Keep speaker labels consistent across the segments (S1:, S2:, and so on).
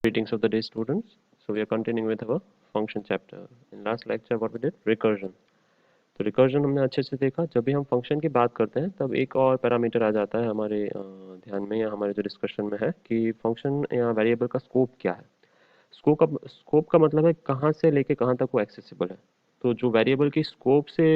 S1: Greetings of the day, students. So we are continuing with our function chapter. In last lecture, what we did? Recursion. तो recursion हमने अच्छे से देखा. जब भी हम फंक्शन की बात करते हैं तब एक और पैरामीटर आ जाता है हमारे ध्यान में या हमारे जो डिस्कशन में है कि फंक्शन या वेरिएबल का स्कोप क्या है. स्कोप का मतलब है कहाँ से लेके कहाँ तक वो एक्सेसिबल है. तो जो वेरिएबल की स्कोप से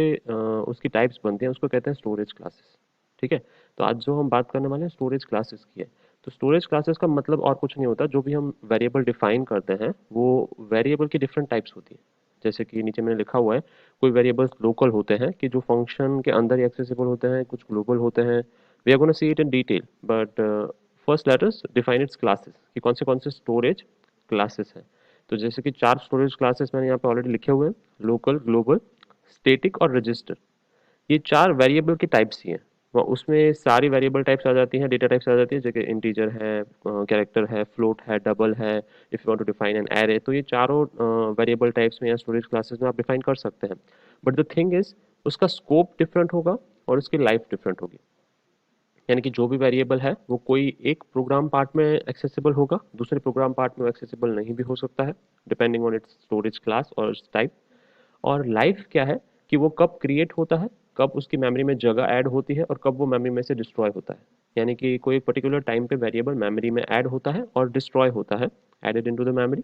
S1: उसकी टाइप्स बनती हैं उसको कहते हैं स्टोरेज क्लासेस. ठीक है. तो आज जो हम बात करने वाले हैं स्टोरेज क्लासेस की है. तो स्टोरेज क्लासेस का मतलब और कुछ नहीं होता. जो भी हम वेरिएबल डिफाइन करते हैं वो वेरिएबल की डिफरेंट टाइप्स होती है. जैसे कि नीचे मैंने लिखा हुआ है कोई वेरिएबल्स लोकल होते हैं कि जो फंक्शन के अंदर ही एक्सेसिबल होते हैं, कुछ ग्लोबल होते हैं. We are gonna see it in detail but first let us define its classes कि कौन से स्टोरेज क्लासेस हैं. तो जैसे कि चार स्टोरेज क्लासेस मैंने यहाँ पे ऑलरेडी लिखे हुए हैं. लोकल, ग्लोबल, स्टैटिक और रजिस्टर. ये चार वेरिएबल की टाइप्स ही हैं. उसमें सारी वेरिएबल टाइप्स आ जाती हैं, डेटा टाइप्स आ जाती है जैसे इंटीजर है, कैरेक्टर है, फ्लोट है, डबल है. If you want to define an array तो ये चारों वेरिएबल टाइप्स में या स्टोरेज क्लासेस में आप डिफाइन कर सकते हैं. बट द थिंग इज उसका स्कोप डिफरेंट होगा और उसकी लाइफ डिफरेंट होगी. यानी कि जो भी वेरिएबल है वो कोई एक प्रोग्राम पार्ट में एक्सेसिबल होगा, दूसरे प्रोग्राम पार्ट में एक्सेसिबल नहीं भी हो सकता है depending on it's storage class और टाइप. और लाइफ क्या है कि वो कब क्रिएट होता है, कब उसकी मेमोरी में जगह ऐड होती है और कब वो मेमोरी में से डिस्ट्रॉय होता है. यानी कि कोई एक पर्टिकुलर टाइम पे वेरिएबल मेमोरी में ऐड होता है और डिस्ट्रॉय होता है, added into the memory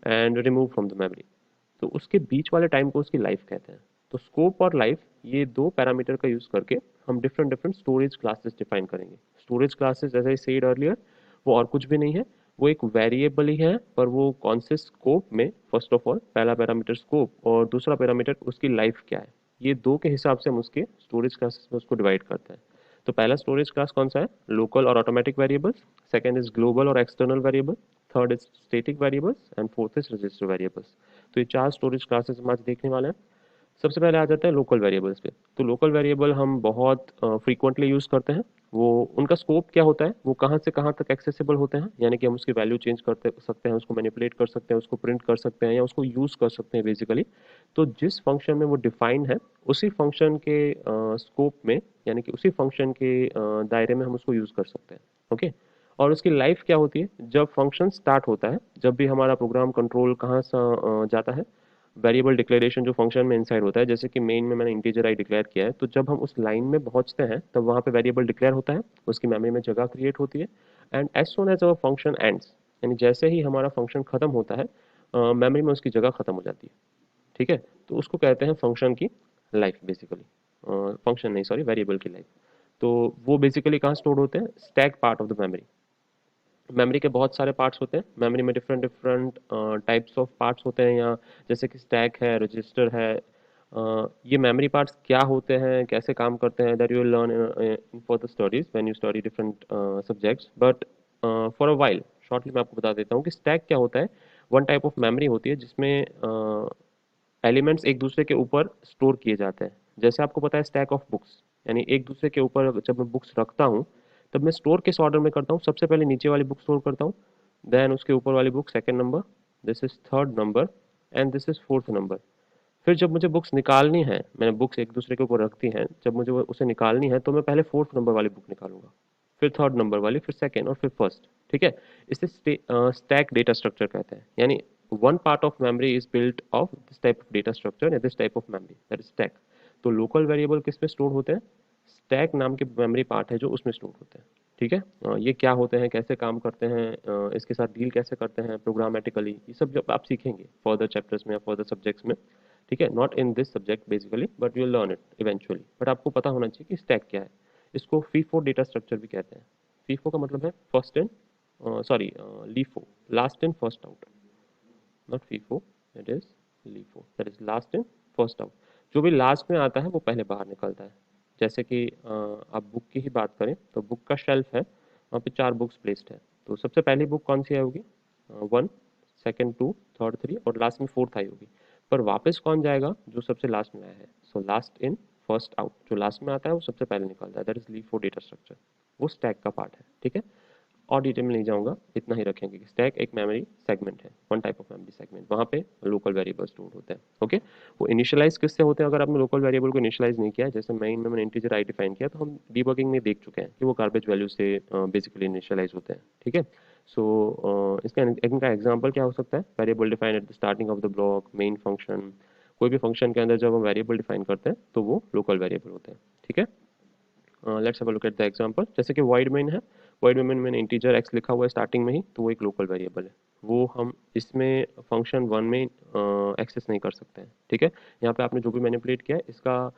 S1: and remove from the memory. तो उसके बीच वाले टाइम को उसकी लाइफ कहते हैं. तो स्कोप और लाइफ ये दो पैरामीटर का यूज करके हम different different storage classes define करेंगे. Storage classes as I said earlier वो और कुछ भी नहीं है, वो एक वेरिएबल ही है. पर वो कौन से स्कोप में, फर्स्ट ऑफ ऑल पहला पैरामीटर स्कोप और दूसरा पैरामीटर उसकी लाइफ क्या है, ये दो के हिसाब से हम उसके स्टोरेज क्लासेस में उसको डिवाइड करते हैं. तो पहला स्टोरेज क्लास कौन सा है? लोकल और automatic variables. Second is global और external variable. Third is static variables and fourth is register variables. तो ये चार स्टोरेज क्लासेस हम आज देखने वाले हैं. सबसे पहले आ जाते हैं लोकल वेरिएबल्स पे. तो लोकल वेरिएबल हम बहुत फ्रीक्वेंटली यूज़ करते हैं. वो उनका स्कोप क्या होता है, वो कहाँ से कहाँ तक एक्सेसिबल होते हैं, यानी कि हम उसकी वैल्यू चेंज करते सकते हैं, उसको मैनिपुलेट कर सकते हैं, उसको प्रिंट कर सकते हैं या उसको यूज़ कर सकते हैं बेसिकली. तो जिस फंक्शन में वो डिफाइन है उसी फंक्शन के स्कोप में, यानी कि उसी फंक्शन के दायरे में हम उसको यूज़ कर सकते हैं. ओके. और उसकी लाइफ क्या होती है? जब फंक्शन स्टार्ट होता है, जब भी हमारा प्रोग्राम कंट्रोल कहाँ से जाता है, वेरिएबल डिक्लेरेशन जो फंक्शन में इनसाइड होता है, जैसे कि मेन में मैंने इंटीजर आई डिक्लेयर किया है, तो जब हम उस लाइन में पहुंचते हैं तब वहाँ पे वेरिएबल डिक्लेयर होता है, उसकी मेमोरी में जगह क्रिएट होती है. And as soon as our function ends, यानी जैसे ही हमारा फंक्शन खत्म होता है मेमोरी में उसकी जगह खत्म हो जाती है. ठीक है. तो उसको कहते हैं फंक्शन की लाइफ बेसिकली. फंक्शन नहीं, सॉरी, वेरिएबल की लाइफ. तो वो बेसिकली कहाँ स्टोर होते हैं? Stack part of the memory. Memory के बहुत सारे पार्ट्स होते हैं. मेमोरी में different different types of parts होते हैं. या जैसे कि स्टैक है, रजिस्टर है. ये मेमोरी पार्ट्स क्या होते हैं, कैसे काम करते हैं, that you will learn for the studies when you study different subjects. But for a while shortly मैं आपको बता देता हूँ कि स्टैक क्या होता है. वन टाइप ऑफ मेमोरी होती है जिसमें एलिमेंट्स एक दूसरे के ऊपर स्टोर किए जाते हैं. जैसे आपको पता है स्टैक ऑफ बुक्स, यानी एक दूसरे के ऊपर जब मैं बुक्स रखता हूँ तब मैं स्टोर किस ऑर्डर में करता हूँ? सबसे पहले नीचे वाली बुक स्टोर करता हूँ, देन उसके ऊपर वाली book second number, this is third number and this is fourth number. फिर जब मुझे बुक्स निकालनी है, मैंने बुक्स एक दूसरे के ऊपर रखती हैं, जब मुझे उसे निकालनी है तो मैं पहले फोर्थ नंबर वाली बुक निकालूंगा, फिर थर्ड नंबर वाली, फिर सेकंड और फिर फर्स्ट. ठीक है. इसे स्टैक डेटा स्ट्रक्चर कहते हैं. यानी one part of memory is built of this type of data structure and this type of memory, that is stack. तो लोकल वेरिएबल किस में स्टोर होते हैं? स्टैक नाम के मेमोरी पार्ट है जो उसमें स्टोर होते हैं. ठीक है. ये क्या होते हैं, कैसे काम करते हैं, इसके साथ डील कैसे करते हैं प्रोग्रामेटिकली, ये सब जब आप सीखेंगे फर्दर चैप्टर्स में या फर्दर सब्जेक्ट्स में. ठीक है. Not in this subject basically but you learn it eventually. But आपको पता होना चाहिए कि स्टैक क्या है. इसको फीफो डेटा स्ट्रक्चर भी कहते हैं. फीफो का मतलब है first in, sorry, LIFO, last in first out. Not FIFO, it is LIFO, that is last in first out. जो भी लास्ट में आता है वो पहले बाहर निकलता है. जैसे कि आप बुक की ही बात करें तो बुक का शेल्फ है, वहाँ पे चार बुक्स प्लेस्ड है. तो सबसे पहली बुक कौन सी आई होगी? One, second two, third three और लास्ट में फोर्थ आई होगी. पर वापस कौन जाएगा? जो सबसे लास्ट में आया है. So last in first out, जो लास्ट में आता है वो सबसे पहले निकलता है, that is LIFO data structure. वो स्टैक का पार्ट है. ठीक है. और डिटेल में नहीं जाऊंगा, इतना ही रखेंगे कि स्टैक एक मेमोरी सेगमेंट है, one type of memory segment. वहाँ पे लोकल वेरिएबल स्टोर होते हैं. ओके. वो इनिशियलाइज किससे होते हैं? अगर आपने लोकल वेरिएबल को इनिशियलाइज नहीं किया है, जैसे मेन में मैंने इंटीजर आई डिफाइन किया, तो हम डीबगिंग में देख चुके हैं कि वो गार्बेज वैल्यू से बेसिकली इनिशियलाइज होते हैं. ठीक है. इसका इनका एग्जांपल क्या हो सकता है? Variable define at the starting of the block, main function. कोई भी फंक्शन के अंदर जब हम वेरिएबल डिफाइन करते हैं तो वो लोकल वेरिएबल होते हैं, ठीक है। Let's have a look at the example. जैसे कि void main है, void main में मैंने इंटीजर x लिखा हुआ है स्टार्टिंग में ही, तो वो एक लोकल वेरिएबल है। वो हम इसमें फंक्शन वन में एक्सेस नहीं कर सकते हैं, ठीक है। यहाँ पे आपने जो भी मैनिपुलेट किया है इसका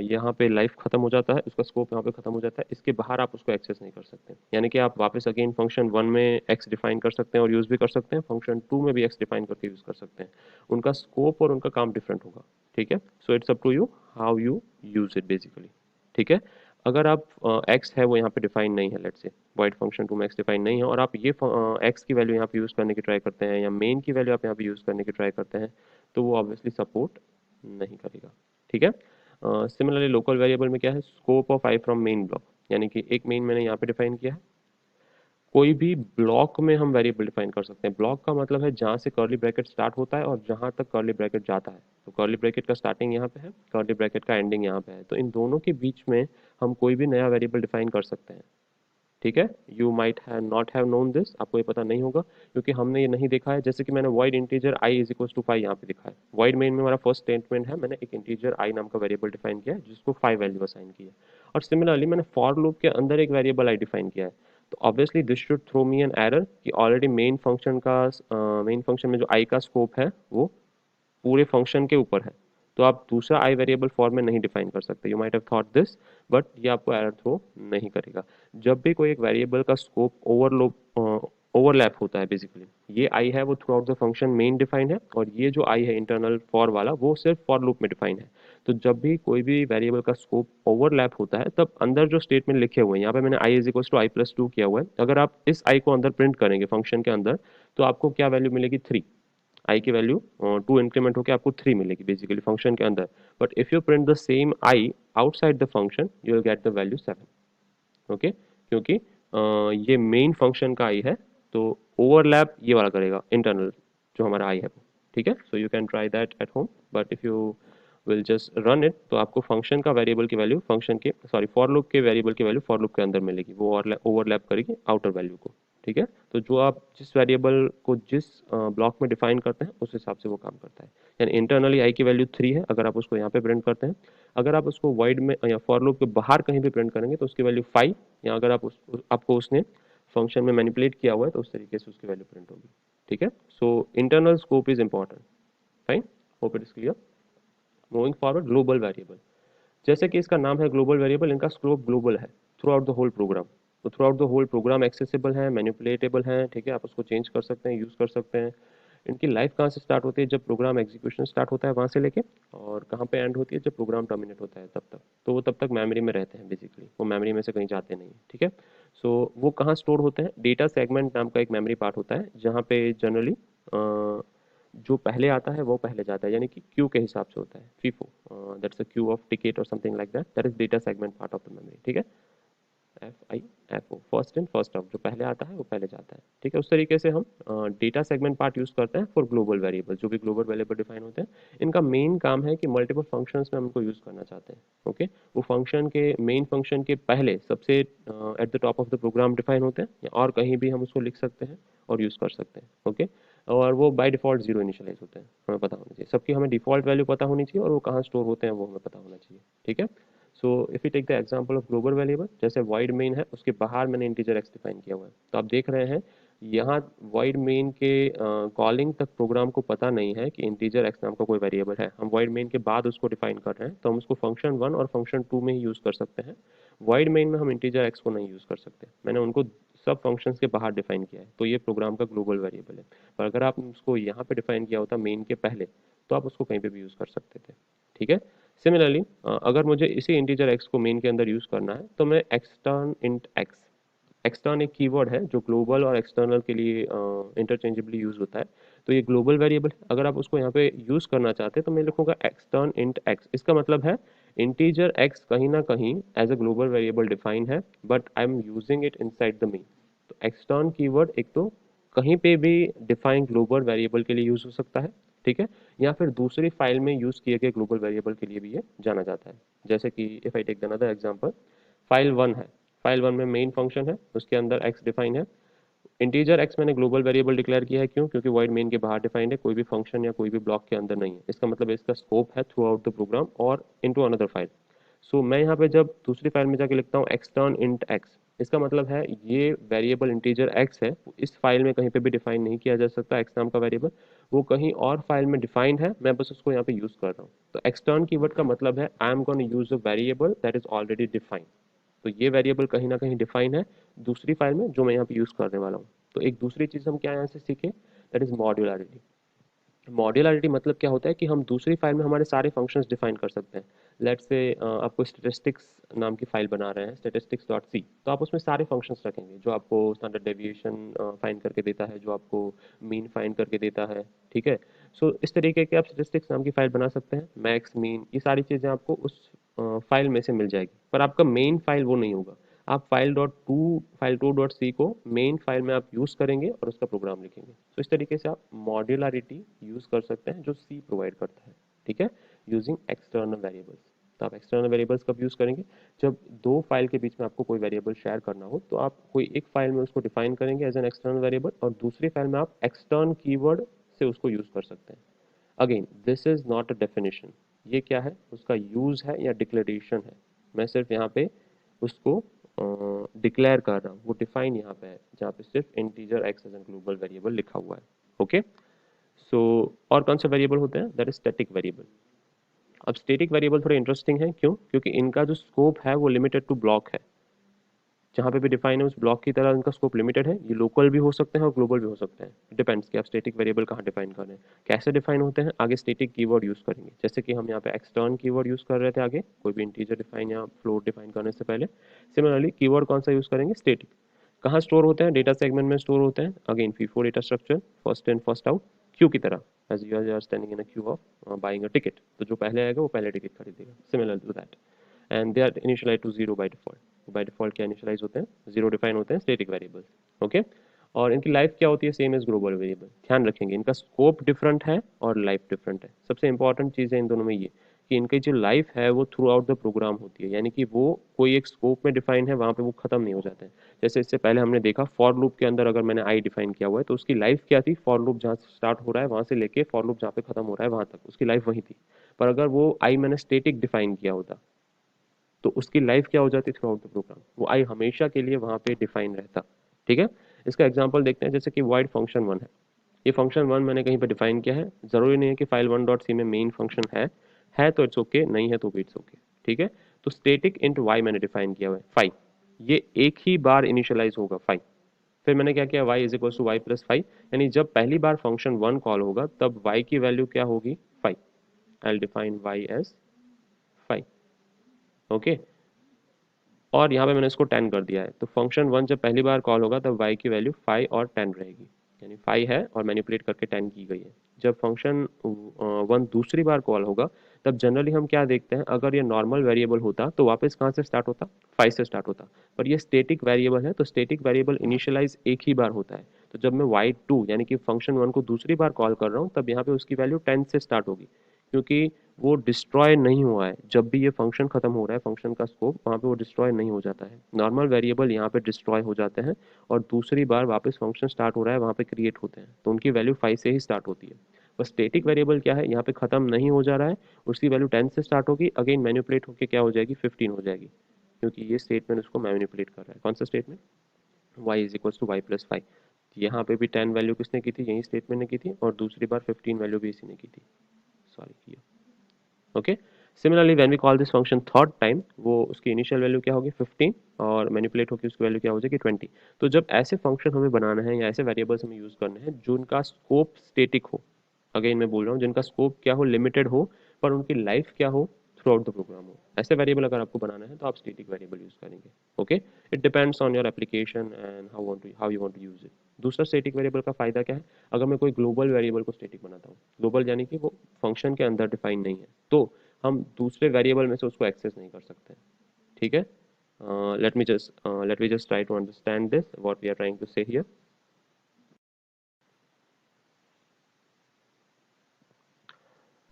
S1: यहाँ पे लाइफ खत्म हो जाता है, उसका स्कोप यहाँ पे खत्म हो जाता है, इसके बाहर आप उसको एक्सेस नहीं कर सकते। यानी कि आप वापस अगेन फंक्शन वन में x डिफाइन कर सकते हैं और यूज़ भी कर सकते हैं, फंक्शन टू में भी x डिफाइन करके यूज़ कर सकते हैं। उनका स्कोप और उनका काम डिफरेंट होगा, ठीक है। So it's up to you how you use it basically, ठीक है। अगर आप x है वो यहाँ पे डिफाइन नहीं है, let's say void function two में x डिफाइन नहीं है, और आप ये x की वैल्यू यहाँ पे यूज़ करने की ट्राई करते हैं या मेन की वैल्यू आप यहाँ पे यूज़ करने की ट्राई करते हैं, तो वो ऑब्वियसली सपोर्ट नहीं करेगा, ठीक है। सिमिलरली लोकल वेरिएबल में क्या है? Scope of I from main block, यानी कि एक मेन मैंने यहाँ पे डिफाइन किया है, कोई भी ब्लॉक में हम वेरिएबल डिफाइन कर सकते हैं। ब्लॉक का मतलब है जहाँ से कर्ली ब्रैकेट स्टार्ट होता है और जहाँ तक कर्ली ब्रैकेट जाता है। तो कर्ली ब्रैकेट का स्टार्टिंग यहाँ पे है, कर्ली ब्रैकेट का एंडिंग यहाँ पे है, तो इन दोनों के बीच में हम कोई भी नया वेरिएबल डिफाइन कर सकते हैं, ठीक है। You might have not have known this, आपको ये पता नहीं होगा क्योंकि हमने ये नहीं देखा है। जैसे कि मैंने void integer i is equal to 5 यहाँ पे दिखा है, void मेन में हमारा फर्स्ट स्टेटमेंट है, मैंने एक इंटीजर i नाम का वेरिएबल डिफाइन किया है जिसको 5 वैल्यू असाइन की है। और सिमिलरली मैंने फॉर लूप के अंदर एक वेरिएबल i डिफाइन किया है, तो obviously this should throw me an error कि ऑलरेडी मेन फंक्शन में जो i का स्कोप है वो पूरे फंक्शन के ऊपर है, तो आप दूसरा आई वेरिएबल फॉर्म में नहीं डिफाइन कर सकते। You might have thought this, but ये आपको एरर थ्रो नहीं करेगा। जब भी कोई एक वेरिएबल का स्कोप ओवरलैप होता है, बेसिकली ये आई है वो through out the function main define है, और ये जो आई है इंटरनल फॉर वाला वो सिर्फ फॉर लूप में डिफाइन है। तो जब भी कोई भी वेरिएबल का स्कोप ओवरलैप होता है तब अंदर जो स्टेटमेंट लिखे हुए हैं, यहाँ पे मैंने I is equal to I plus two किया हुआ है, अगर आप इस आई को अंदर प्रिंट करेंगे फंक्शन के अंदर तो आपको क्या वैल्यू मिलेगी? 3। आई की वैल्यू 2 इंक्रीमेंट होकर आपको 3 मिलेगी बेसिकली फंक्शन के अंदर। But if you print the same I outside the function you will get the value 7, okay. क्योंकि ये मेन फंक्शन का आई है, तो ओवरलैप ये वाला करेगा इंटरनल जो हमारा आई है वो, ठीक है। So you can try that at home, but if you will just run it तो आपको फंक्शन का वेरिएबल की वैल्यू फंक्शन के सॉरी फॉर लूप के वेरिएबल की वैल्यू फॉर लूप के अंदर मिलेगी, वो ओवरलैप करेगी आउटर वैल्यू को, ठीक है। तो जो आप जिस वेरिएबल को जिस ब्लॉक में डिफाइन करते हैं उस हिसाब से वो काम करता है। यानी इंटरनली आई की वैल्यू 3 है अगर आप उसको यहाँ पे प्रिंट करते हैं, अगर आप उसको void में या फॉर लूप के बाहर कहीं भी प्रिंट करेंगे तो उसकी वैल्यू 5, या अगर आपको उसने फंक्शन में मैनिपुलेट किया हुआ है तो उस तरीके से उसकी वैल्यू प्रिंट होगी, ठीक है। So internal scope is important, fine, hope it is clear. Moving forward, global variable. जैसे कि इसका नाम है ग्लोबल वेरिएबल, इनका स्कोप ग्लोबल है throughout the whole program. तो throughout the whole program accessible है, मैनिपुलेटेबल है, ठीक है। आप उसको चेंज कर सकते हैं, यूज़ कर सकते हैं। इनकी लाइफ कहाँ से स्टार्ट होती है? जब प्रोग्राम एग्जीक्यूशन स्टार्ट होता है वहाँ से लेके, और कहाँ पे एंड होती है? जब प्रोग्राम टर्मिनेट होता है तब तक। तो वो तब तक मेमोरी में रहते हैं बेसिकली, वो मेमोरी में से कहीं जाते नहीं, ठीक है। सो वो कहाँ स्टोर होते हैं? डेटा सेगमेंट नाम का एक मेमोरी पार्ट होता है जहाँ पे जनरली जो पहले आता है वो पहले जाता है, यानी कि क्यू के हिसाब से होता है, FIFO, that's a queue of ticket और something like that, that is data segment part of the memory, ठीक है। FIFO, first in first out, जो पहले आता है वो पहले जाता है, ठीक है। उस तरीके से हम डेटा सेगमेंट पार्ट यूज करते हैं फॉर ग्लोबल वेरिएबल। जो भी ग्लोबल वेरिएबल डिफाइन होते हैं इनका मेन काम है कि मल्टीपल फंक्शंस में हम इनको यूज करना चाहते हैं, ओके। वो फंक्शन के मेन फंक्शन के पहले सबसे at the top of the program define होते हैं, या और कहीं भी हम उसको लिख सकते हैं और यूज कर सकते हैं, ओके। और वो बाय डिफॉल्ट जीरो इनिशियलाइज होते हैं, हमें पता होना चाहिए सबकी, हमें डिफॉल्ट वैल्यू पता होनी चाहिए और वो कहाँ स्टोर होते हैं वो हमें पता होना चाहिए, ठीक है। So if you take the example of global variable, जैसे void main है उसके बाहर मैंने इंटीजर x डिफाइन किया हुआ है, तो आप देख रहे हैं यहाँ void main के कॉलिंग तक प्रोग्राम को पता नहीं है कि इंटीजर x नाम का कोई वेरिएबल है। हम void main के बाद उसको डिफाइन कर रहे हैं, तो हम उसको फंक्शन 1 और फंक्शन 2 में ही यूज कर सकते हैं। void main में हम इंटीजर x को नहीं यूज कर सकते, मैंने उनको सब फंक्शंस के बाहर डिफाइन किया है, तो ये प्रोग्राम का ग्लोबल वेरिएबल है। पर अगर आप उसको यहाँ पे डिफाइन किया होता मेन के पहले, तो आप उसको कहीं पे भी यूज कर सकते थे, ठीक है। सिमिलरली अगर मुझे इसी इंटीजर x को मेन के अंदर यूज करना है तो मैं एक्सटर्न इंट x, एक्सटर्न एक कीवर्ड है जो ग्लोबल और एक्सटर्नल के लिए इंटरचेंजेबली यूज होता है। तो ये ग्लोबल वेरिएबल है, अगर आप उसको यहाँ पे यूज करना चाहते हैं तो मैं लिखूंगा एक्सटर्न इंट x। इसका मतलब है इंटीजर x कहीं ना कहीं as a global variable define है, but I am using it inside the main. तो एक्सटर्न कीवर्ड एक तो कहीं पे भी डिफाइन ग्लोबल वेरिएबल के लिए यूज हो सकता है, ठीक है, या फिर दूसरी फाइल में यूज किए गए ग्लोबल वेरिएबल के लिए भी ये जाना जाता है। जैसे कि if I take another example, file 1 है, फाइल 1 में मेन फंक्शन है, उसके अंदर x डिफाइन है, इंटीजर एक्स मैंने ग्लोबल वेरिएबल डिक्लेयर किया है, क्यों? क्योंकि वॉइड मेन के बाहर डिफाइंड है, कोई भी फंक्शन या कोई भी ब्लॉक के अंदर नहीं है। इसका मतलब इसका स्कोप है थ्रू आउट द प्रोग्राम और इनटू अनदर फाइल। सो मैं यहाँ पे जब दूसरी फाइल में जाके लिखता हूँ एक्सटर्न इंट एक्स, इसका मतलब है ये वेरिएबल इंटीजर एक्स है, इस फाइल में कहीं पे भी डिफाइन नहीं किया जा सकता एक्स नाम का वेरिएबल, वो कहीं और फाइल में डिफाइंड है, मैं बस उसको यहाँ पे यूज कर रहा हूँ। तो एक्सटर्न कीवर्ड का मतलब है I am gonna use a variable that is already defined. तो ये वेरिएबल कहीं ना कहीं डिफाइन है दूसरी फाइल में जो मैं यहाँ पे यूज करने वाला हूँ। तो एक दूसरी चीज हम क्या यहाँ से सीखे, दैट इज मॉड्यूलरिटी। मॉड्यूलरिटी मतलब क्या होता है कि हम दूसरी फाइल में हमारे सारे फंक्शंस डिफाइन कर सकते हैं। लेट्स से आपको स्टैटिस्टिक्स नाम की फाइल बना रहे हैं, स्टैटिस्टिक्स डॉट सी, तो आप उसमें सारे फंक्शंस रखेंगे जो आपको स्टैंडर्ड डेविएशन फाइंड करके देता है, जो आपको मीन फाइंड करके देता है, ठीक है। सो इस तरीके के आप स्टैटिस्टिक्स नाम की फाइल बना सकते हैं, मैक्स मीन ये सारी चीज़ें आपको उस फाइल में से मिल जाएगी, पर आपका मेन फाइल वो नहीं होगा। आप फाइल टू डॉट सी को मेन फाइल में आप यूज़ करेंगे और उसका प्रोग्राम लिखेंगे। तो इस तरीके से आप मॉड्यूलरिटी यूज़ कर सकते हैं जो सी प्रोवाइड करता है, ठीक है, यूजिंग एक्सटर्नल वेरिएबल्स। तो आप एक्सटर्नल वेरिएबल्स कब यूज़ करेंगे, जब दो फाइल के बीच में आपको कोई वेरिएबल शेयर करना हो, तो आप कोई एक फाइल में उसको डिफाइन करेंगे एज एन एक्सटर्नल वेरिएबल और दूसरी फाइल में आप एक्सटर्न कीवर्ड से उसको यूज़ कर सकते हैं। Again this is not a definition, ये क्या है, उसका यूज है या डिक्लेरेशन है। मैं सिर्फ यहाँ पे उसको डिक्लेयर कर रहा हूँ, वो डिफाइन यहाँ पे है जहाँ पे सिर्फ integer x as an global variable लिखा हुआ है। ओके, सो और कौन से वेरिएबल होते हैं, दैट इज स्टैटिक वेरिएबल। अब स्टैटिक वेरिएबल थोड़े इंटरेस्टिंग है, क्यों? क्योंकि इनका जो स्कोप है वो लिमिटेड टू ब्लॉक है, जहाँ पे भी डिफाइन है उस ब्लॉक की तरह इनका स्कोप लिमिटेड है। ये लोकल भी हो सकते हैं और ग्लोबल भी हो सकते हैं, डिपेंड्स कि आप स्टैटिक वेरिएबल कहाँ डिफाइन कर रहे हैं। कैसे डिफाइन होते हैं, आगे स्टैटिक कीवर्ड यूज करेंगे, जैसे कि हम यहाँ पे एक्सटर्न कीवर्ड यूज कर रहे थे आगे कोई भी इंटीजर डिफाइन या फ्लोट डिफाइन करने से पहले। सिमिलरली कीवर्ड कौन सा यूज करेंगे, स्टैटिक। कहाँ स्टोर होते हैं, डेटा सेगमेंट में स्टोर होते हैं, again FIFO data structure, first in first out, queue की तरह, as you are standing in a queue of buying a ticket, तो जो पहले आएगा वो पहले टिकट खरीदेगा, similar to that. And they are initialize to zero by default. By default क्या इनिशियलाइज होते हैं, जीरो डिफाइन होते हैं स्टैटिक वेरिएबल्स। ओके, और इनकी लाइफ क्या होती है, सेम एज ग्लोबल वेरिएबल। ध्यान रखेंगे इनका स्कोप डिफरेंट है और लाइफ डिफरेंट है। सबसे इंपॉर्टेंट चीज़ है इन दोनों में ये कि इनकी जो लाइफ है वो थ्रू आउट द प्रोग्राम होती है, यानी कि वो कोई एक स्कोप में डिफाइन है वहाँ पे वो खत्म नहीं हो जाते हैं। जैसे इससे पहले हमने देखा फॉर लूप के अंदर अगर मैंने आई डिफाइन किया हुआ है तो उसकी लाइफ क्या थी, फॉर लूप जहाँ स्टार्ट हो रहा है वहाँ से लेके फॉर लूप जहाँ पे खत्म हो रहा है वहाँ तक उसकी लाइफ वही थी। पर अगर वो आई मैंने स्टेटिक डिफाइन किया होता तो उसकी लाइफ क्या हो जाती थ्रू आउट द प्रोग्राम, वो आई हमेशा के लिए वहाँ पे डिफाइन रहता। ठीक है, इसका एग्जाम्पल देखते हैं, जैसे कि वाइड फंक्शन वन है। ये फंक्शन वन मैंने कहीं पर डिफाइन किया है, जरूरी नहीं है कि फाइल वन डॉट सी में मेन फंक्शन है तो इट्स ओके, नहीं है तो भी इट्स ओके। ठीक है, तो स्टेटिक इंट वाई मैंने डिफाइन किया हुआ है 5, ये एक ही बार इनिशियलाइज होगा 5। फिर मैंने क्या किया, y is equal to Y plus 5, यानी जब पहली बार फंक्शन वन कॉल होगा तब y की वैल्यू क्या होगी 5। I define y as 5। Okay, और यहाँ पे मैंने इसको 10 कर दिया है, तो फंक्शन वन जब पहली बार कॉल होगा तब y की वैल्यू 5 और 10 रहेगी, यानी 5 है और मैनिपुलेट करके 10 की गई है। जब फंक्शन वन दूसरी बार कॉल होगा तब जनरली हम क्या देखते हैं, अगर ये नॉर्मल वेरिएबल होता तो वापस कहाँ से स्टार्ट होता, 5 से स्टार्ट होता। पर ये स्टेटिक वेरिएबल है तो स्टेटिक वेरिएबल इनिशियलाइज एक ही बार होता है। तो जब मैं y2 यानी कि फंक्शन वन को दूसरी बार कॉल कर रहा हूँ तब यहाँ पे उसकी वैल्यू 10 से स्टार्ट होगी, क्योंकि वो डिस्ट्रॉय नहीं हुआ है। जब भी ये फंक्शन खत्म हो रहा है फंक्शन का स्कोप, वहाँ पे वो डिस्ट्रॉय नहीं हो जाता है। नॉर्मल वेरिएबल यहाँ पे डिस्ट्रॉय हो जाते हैं और दूसरी बार वापस फंक्शन स्टार्ट हो रहा है वहाँ पे क्रिएट होते हैं, तो उनकी वैल्यू 5 से ही स्टार्ट होती है। बस स्टेटिक वेरिएबल क्या है, यहाँ पे खत्म नहीं हो जा रहा है, उसकी वैल्यू 10 से स्टार्ट होगी, अगेन मैनिपुलेट होकर क्या हो जाएगी 15 हो जाएगी, क्योंकि ये स्टेटमेंट उसको मैनिपुलेट कर रहा है। कौन सा statement, y is equal to Y plus 5। यहाँ पे भी 10 वैल्यू किसने की थी, यही स्टेटमेंट ने की थी, और दूसरी बार 15 वैल्यू भी इसी ने की थी, sorry. Okay, similarly when we call this function third time, वो उसकी इनिशियल वैल्यू क्या होगी 15 और मैनिपुलेट होगी उसकी वैल्यू क्या हो जाएगी 20। तो जब ऐसे फंक्शन हमें बनाना है या ऐसे वेरिएबल्स हमें यूज करने हैं जिनका स्कोप स्टेटिक हो, अगेन मैं बोल रहा हूँ जिनका स्कोप क्या हो, लिमिटेड हो, पर उनकी लाइफ क्या हो, थ्रू आउट द प्रोग्राम हो, ऐसे वेरिएबल अगर आपको बनाना है तो आप स्टेटिक वेरिएबल यूज करेंगे। Okay, it depends on your application and how you want to use it. दूसरा स्टेटिक वेरिएबल का फायदा क्या है, अगर मैं कोई ग्लोबल वेरिएबल को स्टेटिक बनाता हूँ, ग्लोबल यानी कि वो फंक्शन के अंदर डिफाइन नहीं है, तो हम दूसरे वेरिएबल में से उसको एक्सेस नहीं कर सकते। ठीक है, let me just try to understand this what we are trying to say here.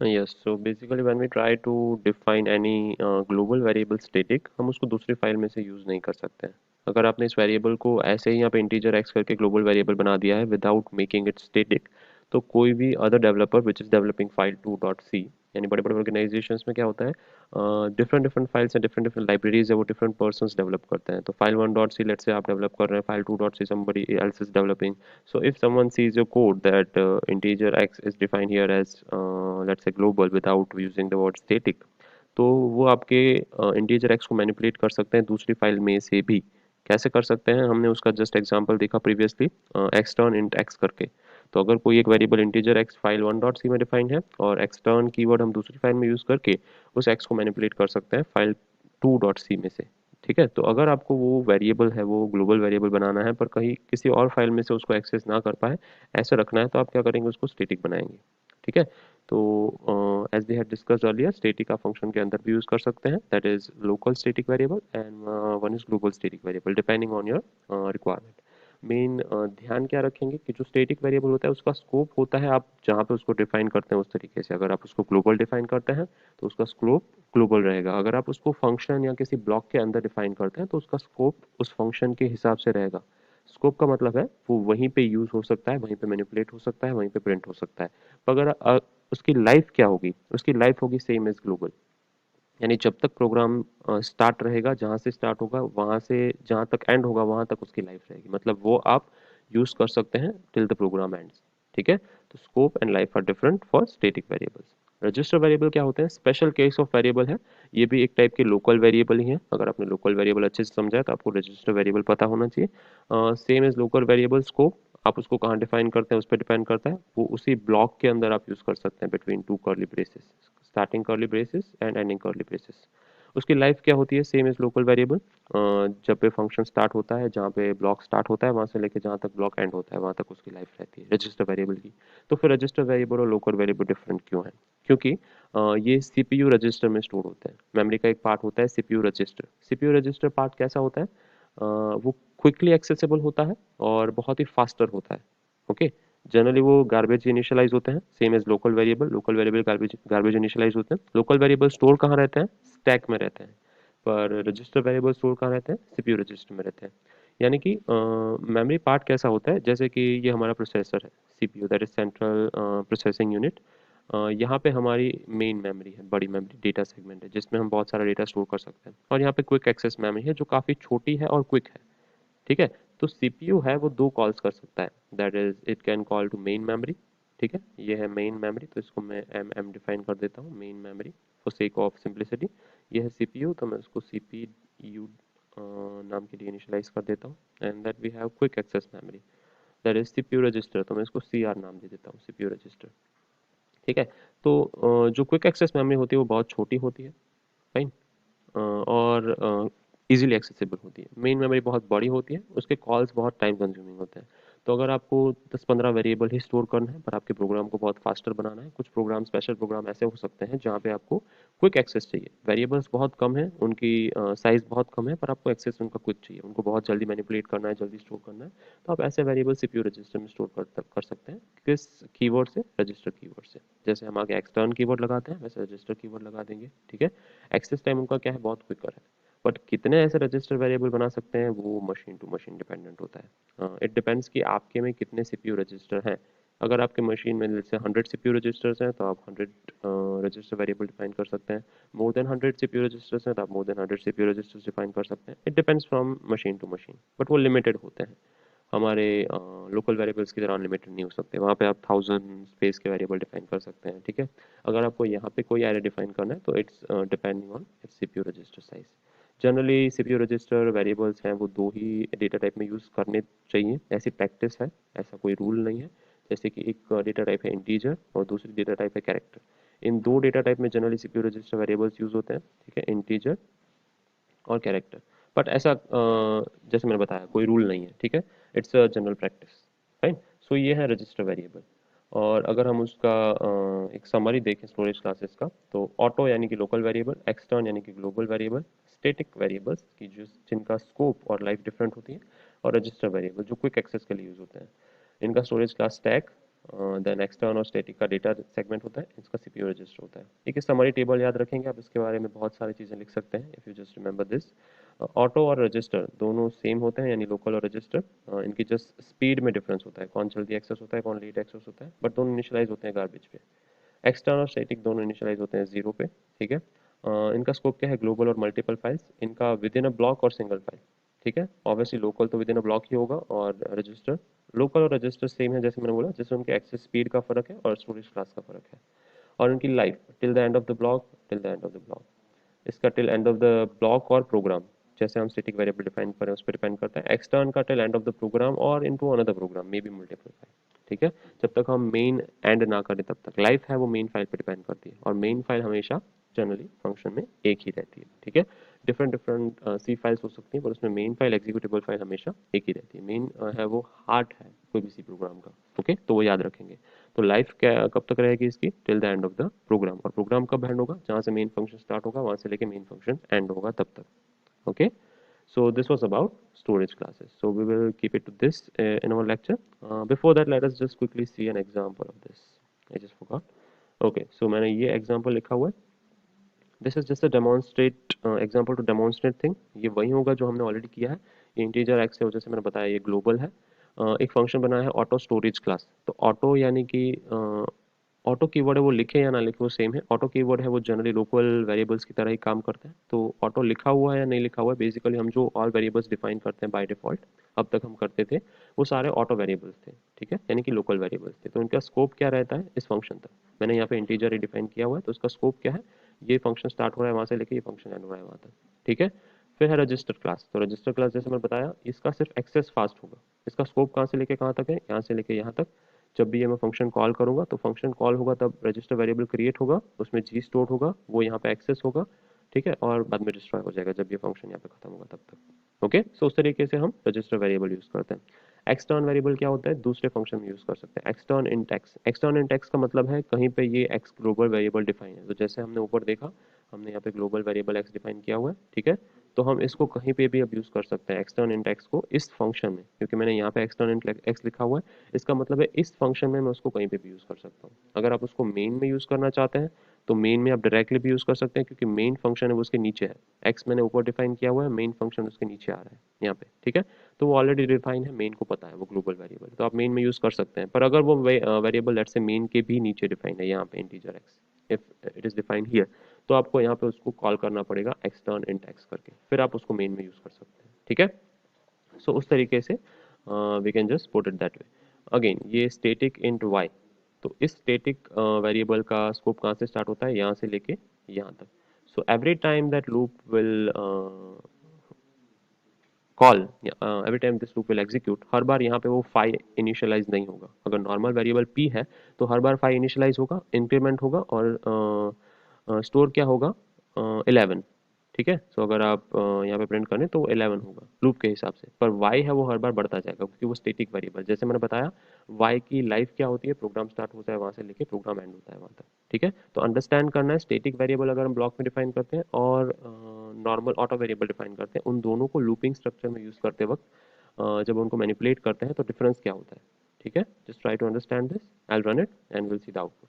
S1: Yes, so basically when we try to define any global variable static, हम उसको दूसरी फाइल में से यूज नहीं कर सकते हैं। अगर आपने इस वेरिएबल को ऐसे ही यहाँ पे इंटीजर एक्स करके ग्लोबल वेरिएबल बना दिया है विदाउट मेकिंग इट स्टैटिक, तो कोई भी other developer which is developing file 2.c, यानी बड़े बड़े ऑर्गेनाइजेशंस में क्या होता है, डिफरेंट डिफरेंट फाइल्स हैं, डिफरेंट डिफरेंट लाइब्रेरीज है, वो डिफरेंट पर्सन्स डेवलप करते हैं। तो फाइल 1.c लेट्स से आप डेवलप कर रहे हैं, file 2.c somebody else is developing. So if someone sees your code that integer x is defined here as let's say global without using the word static, तो वो आपके integer x को manipulate कर सकते हैं दूसरी फाइल में से भी। कैसे कर सकते हैं, हमने उसका जस्ट एग्जांपल देखा प्रीवियसली, एक्सटर्न इंट एक्स करके। तो अगर कोई एक variable integer x file 1.c में डिफाइंड है और एक्सटर्न कीवर्ड हम दूसरी फाइल में यूज करके उस एक्स को मैनिपुलेट कर सकते हैं फाइल 2.c में से। ठीक है, तो अगर आपको वो वेरिएबल है वो ग्लोबल वेरिएबल बनाना है पर कहीं किसी और फाइल में से उसको एक्सेस ना कर पाए, ऐसे रखना है, तो आप क्या करेंगे, उसको स्टैटिक बनाएंगे। ठीक है, तो as we had discussed earlier, static का फंक्शन के अंदर भी यूज कर सकते हैं, that is local static variable and one is global static variable depending on your requirement. Main ध्यान क्या रखेंगे कि जो स्टैटिक वेरिएबल होता है उसका स्कोप होता है आप जहाँ पे उसको डिफाइन करते हैं उस तरीके से। अगर आप उसको ग्लोबल डिफाइन करते हैं तो उसका स्कोप ग्लोबल रहेगा, अगर आप उसको फंक्शन या किसी ब्लॉक के अंदर डिफाइन करते हैं तो उसका स्कोप उस फंक्शन के हिसाब से रहेगा। स्कोप का मतलब है वो वहीं पे यूज हो सकता है, वहीं पे मैनिपुलेट हो सकता है, वहीं पे प्रिंट हो सकता है। तो अगर उसकी लाइफ क्या होगी, उसकी लाइफ होगी सेम एज ग्लोबल, यानी जब तक प्रोग्राम स्टार्ट रहेगा, जहाँ से स्टार्ट होगा वहाँ से जहाँ तक एंड होगा वहाँ तक उसकी लाइफ रहेगी, मतलब वो आप यूज कर सकते हैं टिल द प्रोग्राम एंड्स। ठीक है, तो scope and life are different for static variables. Register variable क्या होते हैं, स्पेशल केस ऑफ वेरिएबल है, ये भी एक टाइप के लोकल वेरिएबल ही है। अगर आपने लोकल वेरिएबल अच्छे से समझा है तो आपको रजिस्टर वेरिएबल पता होना चाहिए। Same as local variable, scope आप उसको कहाँ डिफाइन करते हैं उस पर डिपेंड करता है, वो उसी ब्लॉक के अंदर आप यूज कर सकते हैं between two curly braces, starting curly braces and ending curly braces. उसकी लाइफ क्या होती है, सेम इज लोकल वेरिएबल, जब पे फंक्शन स्टार्ट होता है, जहाँ पे ब्लॉक स्टार्ट होता है वहाँ से लेके जहाँ तक ब्लॉक एंड होता है वहाँ तक उसकी लाइफ रहती है रजिस्टर वेरिएबल की। तो फिर रजिस्टर वेरिएबल और लोकल वेरिएबल डिफरेंट क्यों है, क्योंकि ये सीपीयू रजिस्टर में स्टोर होते हैं। मेमोरी का एक पार्ट होता है CPU register. CPU register part कैसा होता है, वो क्विकली एक्सेसिबल होता है और बहुत ही फास्टर होता है। ओके, जनरली वो गार्बेज इनिशियलाइज होते हैं, same as local variable. Local variable garbage garbage initialize होते हैं। लोकल वेरिएबल स्टोर कहाँ रहते हैं, स्टैक में रहते हैं, पर रजिस्टर वेरिएबल स्टोर कहाँ रहते हैं, सीपीयू रजिस्टर में रहते हैं। यानी कि मेमोरी पार्ट कैसा होता है, जैसे कि ये हमारा प्रोसेसर है, CPU that is central processing unit. यहाँ पे हमारी मेन मेमोरी है, बड़ी मेमोरी डेटा सेगमेंट है जिसमें हम बहुत सारा डेटा स्टोर कर सकते हैं, और यहाँ पे क्विक एक्सेस मेमोरी है जो काफ़ी छोटी है और क्विक है। ठीक है, तो सीपीयू है वो दो कॉल्स कर सकता है, that is it can call to main memory. ठीक है, ये है मेन मेमोरी, तो इसको मैं एम एम डिफाइन कर देता हूँ, main memory for sake of simplicity. ये है सीपीयू, तो मैं उसको सीपीयू नाम के लिए इनिशियलाइज कर देता हूँ। And that we have quick access memory that is CPU register, तो मैं इसको सी आर नाम दे देता हूँ, सीपीयू रजिस्टर। ठीक है, तो जो क्विक एक्सेस मेमोरी होती है वो बहुत छोटी होती है, फाइन, और इजीली एक्सेसिबल होती है। मेन मेमोरी बहुत बड़ी होती है, उसके कॉल्स बहुत टाइम कंज्यूमिंग होते हैं। तो अगर आपको 10-15 वेरिएबल ही स्टोर करना है पर आपके प्रोग्राम को बहुत फास्टर बनाना है, कुछ प्रोग्राम स्पेशल प्रोग्राम ऐसे हो सकते हैं जहाँ पे आपको क्विक एक्सेस चाहिए, वेरिएबल्स बहुत कम है, उनकी साइज बहुत कम है, पर आपको एक्सेस उनका क्विक चाहिए, उनको बहुत जल्दी मैनिपुलेट करना है, जल्दी स्टोर करना है, तो आप ऐसे वेरिएबल सीपीयू रजिस्टर में स्टोर कर सकते हैं। किस कीवर्ड से, रजिस्टर कीवर्ड से। जैसे हम आगे एक्सटर्न कीवर्ड लगाते हैं वैसे रजिस्टर कीवर्ड लगा देंगे। ठीक है, एक्सेस टाइम उनका क्या है, बहुत क्विकर है। बट कितने ऐसे रजिस्टर वेरिएबल बना सकते हैं वो मशीन टू मशीन डिपेंडेंट होता है। इट डिपेंड्स कि आपके में कितने सीपीयू रजिस्टर हैं। अगर आपके मशीन में जैसे 100 सीपीयू रजिस्टर्स हैं तो आप 100 रजिस्टर वेरिएबल डिफाइन कर सकते हैं। मोर देन 100 सीपीयू रजिस्टर्स हैं तो आप more than 100 CPU registers define कर सकते हैं। It depends from machine to machine, but वो लिमिटेड होते हैं। हमारे लोकल वेरिएबल्स की तरह अनलिमिटेड नहीं हो सकते, वहाँ पे आप 1000 स्पेस के वेरिएबल डिफाइन कर सकते हैं। ठीक है, अगर आपको यहाँ पे कोई एरे डिफाइन करना है तो it's depending on it's CPU register size. Generally CPU register variables हैं वो दो ही डेटा टाइप में यूज़ करने चाहिए, ऐसी प्रैक्टिस है, ऐसा कोई रूल नहीं है। जैसे कि एक डेटा टाइप है इंटीजर और दूसरी डेटा टाइप है कैरेक्टर। इन दो डेटा टाइप में generally CPU register variables use होते हैं। ठीक है, इंटीजर और कैरेक्टर। बट ऐसा जैसे मैंने बताया कोई रूल नहीं है। ठीक है, it's a general practice, fine. So ये है रजिस्टर वेरिएबल। और अगर हम उसका एक समरी देखें स्टोरेज क्लासेस का, तो ऑटो यानी कि लोकल वेरिएबल, एक्सटर्न यानी कि ग्लोबल वेरिएबल, स्टैटिक वेरिएबल्स की जिनका स्कोप और लाइफ डिफरेंट होती है, और रजिस्टर वेरिएबल जो क्विक एक्सेस के लिए यूज होते हैं। इनका storage class stack, then extern और स्टैटिक का डेटा सेगमेंट होता है, इसका सीपीयू रजिस्टर होता है। एक समरी टेबल याद रखेंगे आप, इसके बारे में बहुत सारी चीज़ें लिख सकते हैं if you just remember this. Auto और रजिस्टर दोनों सेम होते हैं, यानी लोकल और रजिस्टर। इनकी जस्ट स्पीड में डिफरेंस होता है, कौन जल्दी एक्सेस होता है, कौन लेट एक्सेस होता है, बट दोनों इनिशियलाइज होते हैं गार्बेज पे। एक्सटर्नल और स्टैटिक दोनों इनिशियलाइज होते हैं जीरो पे। ठीक है। इनका स्कोप क्या है, ग्लोबल और मल्टीपल फाइल्स, इनका विद इन अ ब्लॉक और सिंगल फाइल। ठीक है। ऑब्वियसली लोकल तो विद इन अ ब्लॉक ही होगा, और रजिस्टर, लोकल और रजिस्टर सेम है जैसे मैंने बोला, जैसे उनके एक्सेस स्पीड का फर्क है और स्टोरेज क्लास का फर्क है। और उनकी life till the end of the block, till the end of the block. इसका till end of the block और प्रोग्राम, जैसे हम स्टैटिक वेरिएबल डिफाइन करें उस पर डिपेंड करता है। एक्सटर्न का till end of the program और into another program, maybe multiple file. ठीक है। जब तक हम मेन एंड ना करें तब तक लाइफ है वो मेन फाइल पर डिपेंड करती है, और मेन फाइल हमेशा जनरली फंक्शन में एक ही रहती है। ठीक है। डिफरेंट डिफरेंट सी फाइल्स हो सकती हैं, पर उसमें मेन फाइल, एग्जीक्यूटेबल फाइल हमेशा एक ही रहती है। मेन है वो हार्ट है कोई भी सी प्रोग्राम का। ओके, तो वो याद रखेंगे। तो लाइफ क्या कब तक रहेगी इसकी, till the end of the program. और प्रोग्राम कब एंड होगा, जहां से मेन फंक्शन स्टार्ट होगा वहां से लेके मेन फंक्शन एंड होगा तब तक। Okay, so this was about storage classes. So we will keep it to this in our lecture. Before that, let us just quickly see an example of this. I just forgot. Okay, so मैंने ये example लिखा हुआ है। This is just a demonstrate example to demonstrate thing. ये वही होगा जो हमने ऑलरेडी किया है। ये इंटीजर एक्स है, जैसे मैंने बताया ये ग्लोबल है। एक फंक्शन बनाया है ऑटो स्टोरेज क्लास। तो ऑटो यानी कि ऑटो कीवर्ड है वो लिखे या ना लिखे वो सेम है। ऑटो कीवर्ड है वो जनरली लोकल वेरिएबल्स की तरह ही काम करते हैं। तो ऑटो लिखा हुआ है या नहीं लिखा हुआ है, बेसिकली हम जो ऑल वेरिएबल्स डिफाइन करते हैं बाय डिफॉल्ट, अब तक हम करते थे, वो सारे ऑटो वेरिएबल्स थे। ठीक है, यानी कि लोकल वेरिएबल्स थे। तो इनका स्कोप क्या रहता है इस फंक्शन तक, मैंने यहाँ पे इंटीजर ही डिफाइन किया हुआ है, तो उसका स्कोप क्या है, ये फंक्शन स्टार्ट हो रहा है वहां से लेके ये फंक्शन एंड हो रहा है वहां तक। ठीक है। फिर है रजिस्टर क्लास। तो रजिस्टर क्लास जैसे मैंने बताया, इसका सिर्फ एक्सेस फास्ट होगा। इसका स्कोप कहाँ से लेके कहाँ तक है, यहाँ से लेके यहाँ तक। जब भी ये मैं फंक्शन कॉल करूंगा तो फंक्शन कॉल होगा तब रजिस्टर वेरिएबल क्रिएट होगा, उसमें जी स्टोर होगा, वो यहाँ पे एक्सेस होगा। ठीक है, और बाद में डिस्ट्रॉय हो जाएगा जब ये फंक्शन यहाँ पे खत्म होगा तब तक। ओके, सो उस तरीके से हम रजिस्टर वेरिएबल यूज करते हैं। एक्सटर्न वेरिएबल क्या होता है, दूसरे फंक्शन में यूज कर सकते हैं। Extern int x, extern int x का मतलब है कहीं पे ये एक्स ग्लोबल वेरिएबल डिफाइन है। तो जैसे हमने ऊपर देखा, हमने यहाँ पे ग्लोबल वेरिएबल एक्स डिफाइन किया हुआ है। ठीक है, तो हम इसको कहीं पे भी अब यूज कर सकते हैं एक्सटर्न इंट एक्स को इस फंक्शन में, क्योंकि मैंने यहाँ पे एक्सटर्न इंट एक्स लिखा हुआ है। इसका मतलब है इस फंक्शन में मैं उसको कहीं पे भी यूज कर सकता हूँ। अगर आप उसको मेन में यूज करना चाहते हैं तो मेन में आप डायरेक्टली भी यूज कर सकते हैं, क्योंकि मेन फंक्शन है वो उसके नीचे है। एक्स मैंने ऊपर डिफाइन किया हुआ है, मेन फंक्शन उसके नीचे आ रहा है यहाँ पे। ठीक है, तो वो ऑलरेडी डिफाइन है, मेन को पता है वो ग्लोबल वेरिएबल, तो आप मेन में यूज कर सकते हैं। पर अगर वो वेरिएबल लेट्स से मेन के भी नीचे डिफाइन है, यहाँ पे integer x, if it is defined here, तो आपको यहाँ पे उसको कॉल करना पड़ेगा एक्सटर्न इंट एक्स करके, फिर आप उसको मेन में यूज कर सकते हैं। ठीक है, सो उस तरीके से we can just put it that way. Again ये स्टैटिक इंट वाई, तो इस स्टैटिक वेरिएबल का स्कोप कहाँ से स्टार्ट होता है, यहाँ से लेके यहाँ तक। So every time that loop will call, every time this loop will execute, हर बार यहाँ पे वो फाई इनिशियलाइज नहीं होगा। अगर नॉर्मल वेरिएबल पी है तो हर बार फाई इनिशियलाइज होगा, इंक्रीमेंट होगा, और स्टोर क्या होगा, 11। ठीक है, सो अगर आप यहाँ पे प्रिंट करें तो 11 होगा लूप के हिसाब से। पर y है वो हर बार बढ़ता जाएगा, क्योंकि वो स्टैटिक वेरिएबल, जैसे मैंने बताया y की लाइफ क्या होती है, प्रोग्राम स्टार्ट होता है वहां से लेके प्रोग्राम एंड होता है वहां तक। ठीक है, तो अंडरस्टैंड करना है, स्टैटिक वेरिएबल अगर हम ब्लॉक में डिफाइन करते हैं और नॉर्मल ऑटो वेरिएबल डिफाइन करते हैं, उन दोनों को लूपिंग स्ट्रक्चर में यूज करते वक्त जब उनको मैनिपुलेट करते हैं तो डिफरेंस क्या होता है। ठीक है, just try to understand this, I will run it and will see the output.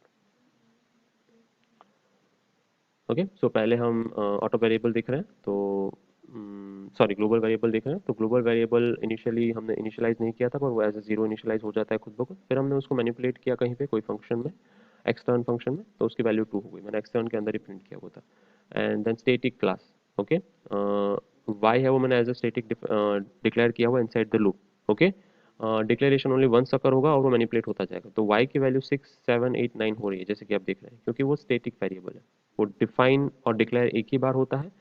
S1: Okay, so पहले हम ऑटो वेरिएबल देख रहे हैं, तो सॉरी ग्लोबल वेरिएबल देख रहे हैं। तो ग्लोबल वेरिएबल इनिशियली हमने इनिशियलाइज नहीं किया था, पर वो एज ए जीरो इनिशियलाइज हो जाता है खुद ब खुद। फिर हमने उसको मैनिपुलेट किया कहीं पे कोई फंक्शन में, एक्सटर्न फंक्शन में, तो उसकी वैल्यू 2 हो गई, मैंने एक्सटर्न के अंदर ही प्रिंट किया हुआ था। And then static class. Okay, why है वो मैंने एज ए स्टैटिक डिक्लेयर किया हुआ inside the loop. Okay, declaration only once occur होगा और वो मैनिपुलेट होता जाएगा। तो y की वैल्यू 6 7 8 9 हो रही है, जैसे कि आप देख रहे हैं, क्योंकि वो स्टैटिक वेरिएबल है। वो डिफाइन और डिक्लेयर एक ही बार होता है,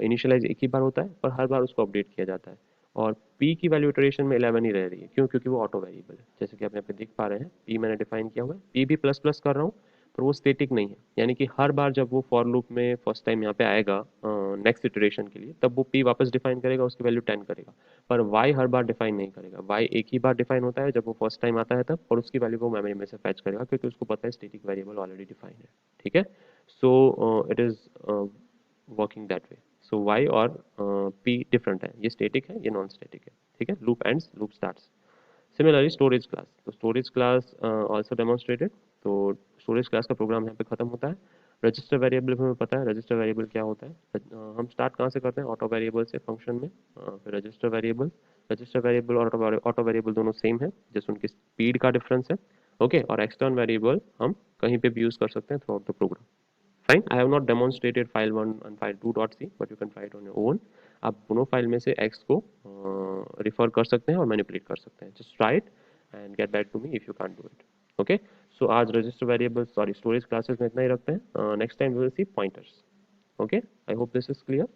S1: इनिशियलाइज एक ही बार होता है, पर हर बार उसको अपडेट किया जाता है। और p की वैल्यू इटरेशन में 11 ही रह रही है, क्यों, क्योंकि वो ऑटो वेरिएबल है, जैसे कि आप यहाँ पे देख पा रहे हैं। p मैंने डिफाइन किया हुआ है, p भी प्लस प्लस कर रहा हूँ, पर वो स्टैटिक नहीं है। यानी कि हर बार जब वो फॉर लूप में फर्स्ट टाइम यहाँ पे आएगा नेक्स्ट इटरेशन के लिए, तब वो p वापस डिफाइन करेगा, उसकी वैल्यू 10 करेगा। पर y हर बार डिफाइन नहीं करेगा, y एक ही बार डिफाइन होता है जब वो फर्स्ट टाइम आता है तब, और उसकी वैल्यू वो मेमोरी में से फैच करेगा, क्योंकि उसको पता है स्टैटिक वेरिएबल ऑलरेडी डिफाइन है। ठीक है, so it is working that way. So y और p डिफरेंट है, ये स्टैटिक है, ये नॉन स्टैटिक है। ठीक है, loop ends, loop starts. Similarly storage class, तो स्टोरेज क्लास ऑल्सो डेमोन्स्ट्रेटेड। तो स्टोरेज क्लास का प्रोग्राम यहाँ पे खत्म होता है। रजिस्टर वेरिएबल हमें पता है रजिस्टर वेरिएबल क्या होता है। हम स्टार्ट कहाँ से करते हैं, ऑटो वेरिएबल से फंक्शन में। फिर रजिस्टर वेरिएबल और ऑटो वेरिएबल दोनों सेम है, जस्ट उनकी स्पीड का डिफरेंस है। ओके, और एक्सटर्न वेरिएबल हम कहीं पे भी यूज कर सकते हैं throughout the program. Fine, I have not demonstrated file 1 and file 2.c, but you can file it on your own. आप दोनों फाइल में से एक्स को रिफर कर सकते हैं और मैनिपुलेट कर सकते हैं। Just write and get back to me if you can't do it. Okay, so आज register variable sorry storage classes में इतना ही रखते हैं। Next time we will see pointers. Okay, I hope this is clear.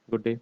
S1: Good day.